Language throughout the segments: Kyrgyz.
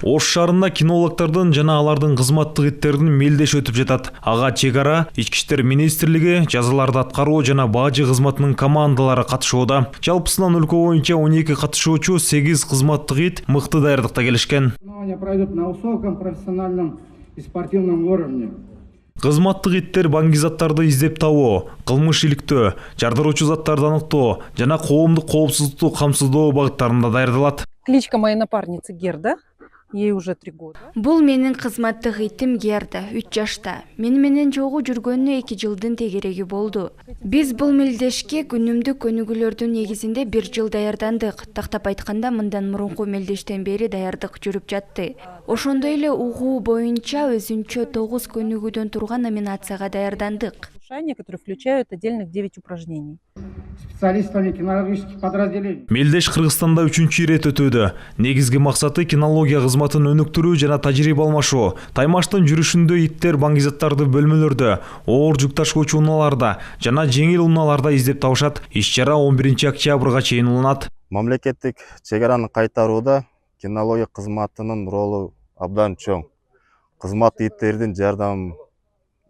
Ош шаарында кинологдордун жана алардын кызматтык иттеринин мелдеши өтүп жатат. Ага чек ара, Ички иштер министрлиги, жазаларды аткаруу жана бажы кызматынын командалары катышууда. Жалпысынан өлкө боюнча 12 катышуучу 8 кызматтык ит мыкты даярдыкта келишкен. Пройдут на высоком профессиональном и спортивном уровне. Кызматтык иттер баңги-заттарды издеп табуу, кылмыш иликтөө, жардыруучу заттарды аныктоо жана коомдук коопсуздукту камсыздоо багыттарында даярдалат. Кличка моей напарницы Герда. Ей уже 3 года. Бул менин кызматтык итим Герда, 3 жашта. Мени менен чогуу жүргөнүнө 2 жылдын тегереги болду. Биз бул мелдешке күнүмдүк көнүгүүлөрдүн негизинде 1 жыл даярдандык. Тактап айтканда, мындан мурунку мелдештен бери даярдык жүрүп жатты. Ошондой эле угуу боюнча өзүнчө 9 көнүгүүдөн турган номинацияга даярдандык. Которые включают отдельных 9 упражнений. Специалистами кинологических подразделений. Мелдеш Кыргызстанда 3-чү ирет өтүүдө. Негизги максаты кинология кызматын өнүктүрүү жана тажрыйба алмашуу. Таймаштын жүрүшүндө иттер баңгизаттарды бөлмөлөрдө, оор жүк ташуучу унааларда жана жеңил унааларда издеп табышат. Иш-чара 11 октябрга чейин уланат. Мамлекеттик чек араны кайтарууда кинология кызматынын ролу абдан чоң. Кызмат иттердин жардамы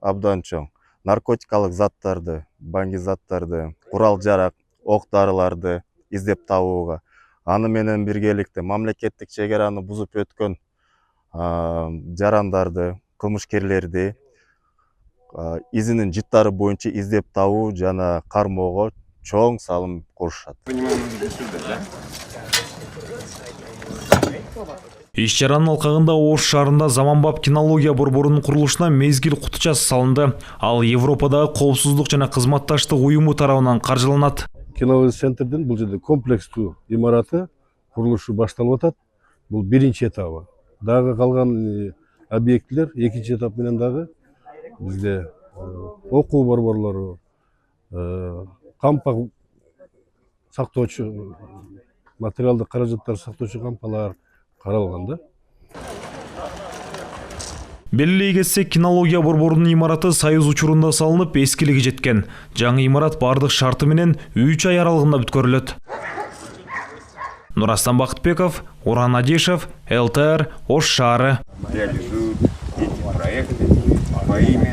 абдан чоң. Наркотикалык заттарды, баңги-заттарды, курал-жарак, ок-дарыларды издеп табууга. Аны менен биргеликте мамлекеттик чек араны бузуп өткөн жарандарды, кылмышкерлерди изинин жыттары боюнча издеп табуу жана кармоого чоң салым кошушат. Иш-чаранын алкагында Ош шаарында заманбап кинология борборунун курулушуна мезгил кутучасы салынды. Ал Европадагы коопсуздук жана кызматташтык уюму тарабынан каржыланат. Кинология центрдин бул жерде комплекстүү имараты курулушу башталып атат. Бул биринчи этабы. Дагы калган объектилер экинчи этап менен дагы бизде окуу борборлору, кампа сактоочу материалдык каражаттар сактоочу кампалар каралган да. Белгилей кетсек, кинология борборунун имараты Союз учурунда салынып, эскилиги жеткен. Жаңы имарат бардык шарты менен 3 ай аралыгында бүткөрүлөт. Нурастан Бакытбеков, Уран Адишев, ЛТР, Ош шаары. Реализуют эти проекты во имя